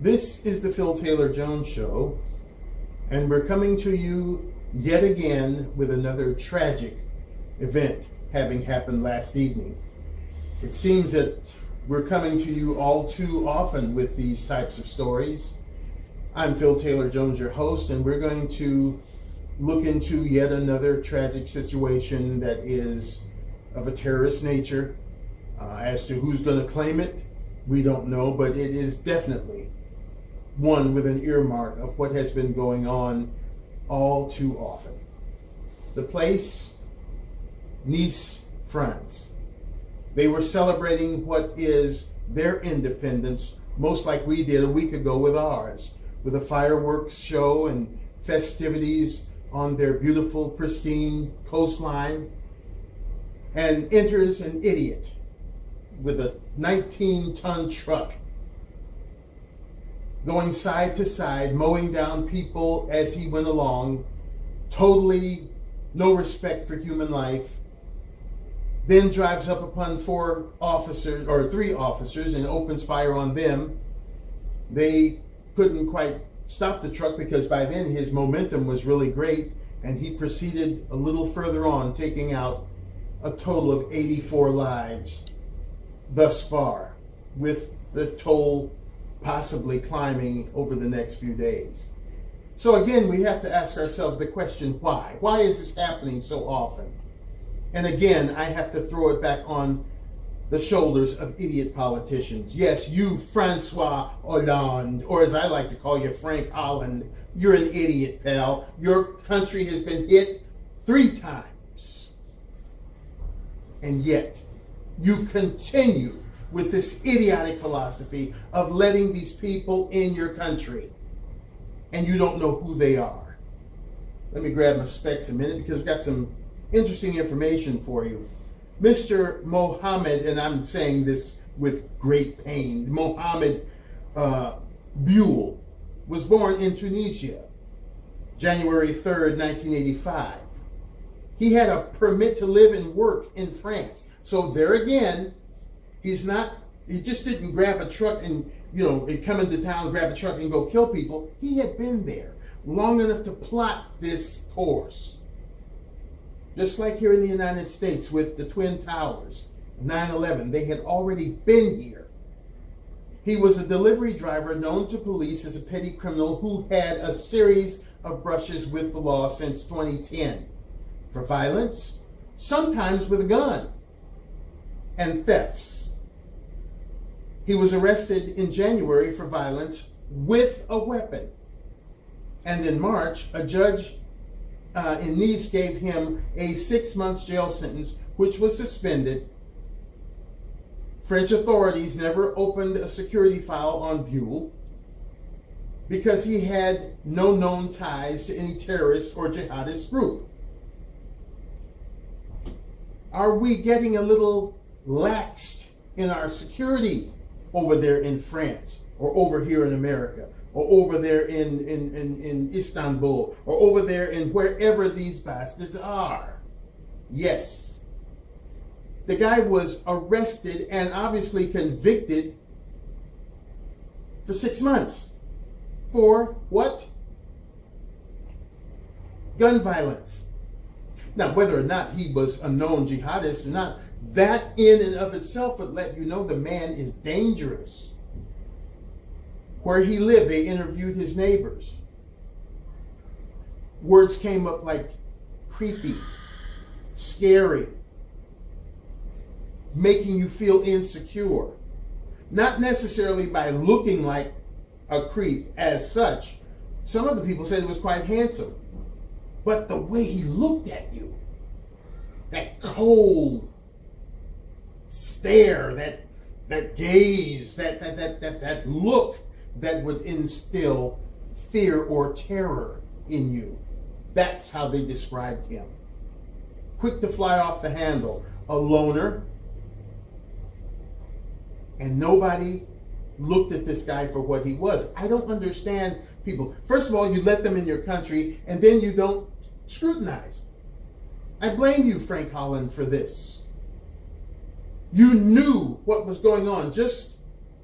This is the Phil Taylor Jones Show, and we're coming to you yet again with another tragic event having happened last evening. It seems that we're coming to you all too often with these types of stories. I'm Phil Taylor Jones, your host, and we're going to look into yet another tragic situation that is of a terrorist nature. As to who's going to claim it, we don't know, but it is definitely one with an earmark of what has been going on all too often. The place, Nice, France. They were celebrating what is their independence, most like we did a week ago with ours, with a fireworks show and festivities on their beautiful, pristine coastline. And enters an idiot with a 19-ton truck going side to side, mowing down people as he went along, totally no respect for human life. Then drives up upon three officers and opens fire on them. They couldn't quite stop the truck because by then his momentum was really great, and he proceeded a little further on, taking out a total of 84 lives thus far, with the toll possibly climbing over the next few days. So again, we have to ask ourselves the question, why? Why is this happening so often? And again, I have to throw it back on the shoulders of idiot politicians. Yes, you, François Hollande, or as I like to call you, Frank Holland, you're an idiot, pal. Your country has been hit 3 times. And yet, you continue with this idiotic philosophy of letting these people in your country, and you don't know who they are. Let me grab my specs a minute because we've got some interesting information for you. Mr. Mohamed, and I'm saying this with great pain, Mohamed Bouhlel was born in Tunisia, January 3rd, 1985. He had a permit to live and work in France. So there again, he just didn't grab a truck and, come into town, grab a truck and go kill people. He had been there long enough to plot this course. Just like here in the United States with the Twin Towers, 9/11, they had already been here. He was a delivery driver known to police as a petty criminal who had a series of brushes with the law since 2010 for violence, sometimes with a gun, and thefts. He was arrested in January for violence with a weapon. And in March, a judge in Nice gave him a 6-month jail sentence, which was suspended. French authorities never opened a security file on Bouhlel because he had no known ties to any terrorist or jihadist group. Are we getting a little laxed in our security over there in France, or over here in America, or over there in Istanbul, or over there in wherever these bastards are? Yes. The guy was arrested and obviously convicted for 6 months. For what? Gun violence. Now, whether or not he was a known jihadist or not, that in and of itself would let you know the man is dangerous. Where he lived, they interviewed his neighbors. Words came up like creepy, scary, making you feel insecure. Not necessarily by looking like a creep as such. Some of the people said he was quite handsome. But the way he looked at you, that cold stare, that gaze, that look that would instill fear or terror in you. That's how they described him. Quick to fly off the handle, a loner, and nobody looked at this guy for what he was. I don't understand people. First of all, you let them in your country, and then you don't scrutinize. I blame you, Frank Holland, for this. You knew what was going on just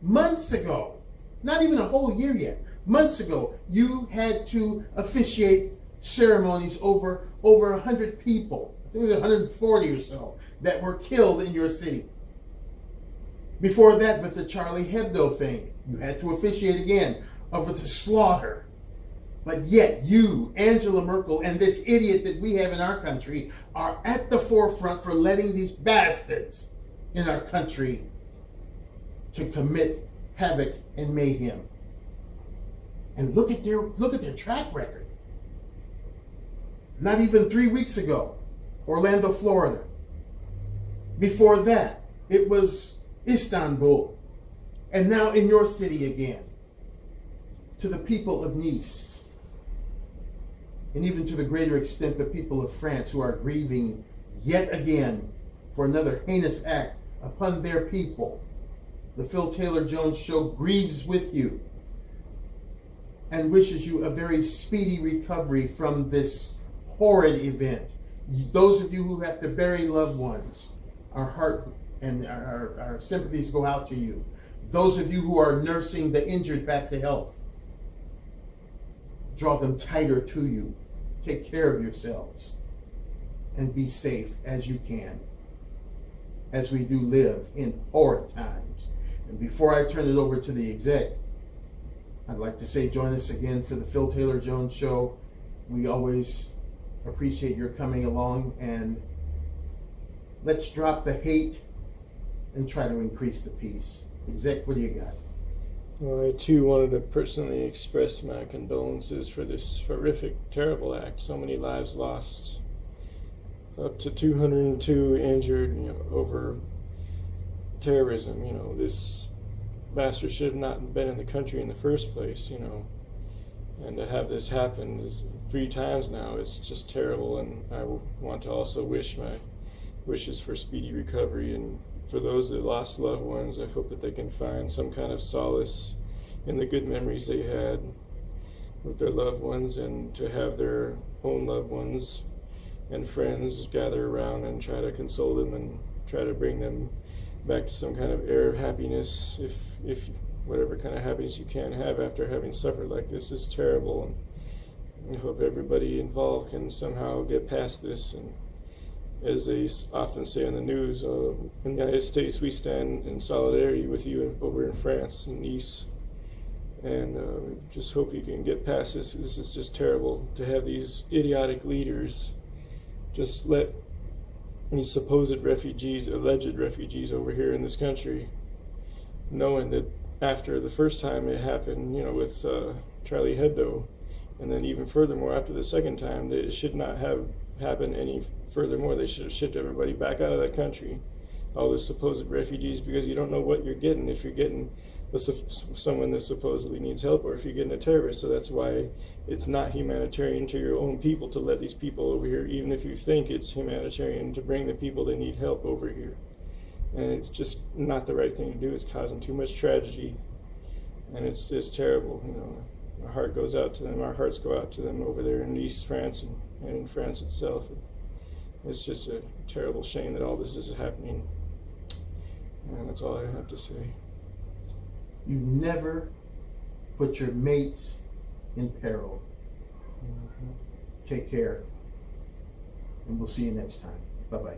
months ago. Not even a whole year yet. Months ago, you had to officiate ceremonies over 100 people. I think it was 140 or so that were killed in your city. Before that, with the Charlie Hebdo thing, you had to officiate again over the slaughter. But yet you, Angela Merkel, and this idiot that we have in our country are at the forefront for letting these bastards in our country to commit havoc and mayhem. And look at their track record. Not even 3 weeks ago, Orlando, Florida. Before that, it was Istanbul. And now in your city again. To the people of Nice. And even to the greater extent, the people of France who are grieving yet again for another heinous act upon their people. The Phil Taylor Jones Show grieves with you and wishes you a very speedy recovery from this horrid event. Those of you who have to bury loved ones, our heart and our sympathies go out to you. Those of you who are nursing the injured back to health, draw them tighter to you. Take care of yourselves and be safe as you can, as we do live in horrid times. And before I turn it over to the exec, I'd like to say join us again for the Phil Taylor Jones Show. We always appreciate your coming along, and let's drop the hate and try to increase the peace. Exec, what do you got? Well, I too wanted to personally express my condolences for this horrific, terrible act. So many lives lost. Up to 202 injured, over terrorism. This bastard should have not been in the country in the first place, And to have this happen is 3 times now. It's just terrible, and I want to also wish my wishes for speedy recovery. And for those that lost loved ones, I hope that they can find some kind of solace in the good memories they had with their loved ones, and to have their own loved ones and friends gather around and try to console them and try to bring them back to some kind of air of happiness, if whatever kind of happiness you can have after having suffered like this is terrible. And I hope everybody involved can somehow get past this. And as they often say in the news, in the United States, we stand in solidarity with you over in France and Nice. And just hope you can get past this. This is just terrible to have these idiotic leaders just let these supposed refugees, alleged refugees over here in this country, knowing that after the first time it happened, with Charlie Hebdo, and then even furthermore after the second time, that it should not have happened any furthermore. They should have shipped everybody back out of that country, all the supposed refugees, because you don't know what you're getting if you're getting someone that supposedly needs help, or if you're getting a terrorist. So that's why it's not humanitarian to your own people to let these people over here, even if you think it's humanitarian to bring the people that need help over here. And it's just not the right thing to do. It's causing too much tragedy, and it's just terrible. Our heart goes out to them. Our hearts go out to them over there in East France and in France itself. It's just a terrible shame that all this is happening. And that's all I have to say. You never put your mates in peril. Take care, and we'll see you next time. Bye-bye.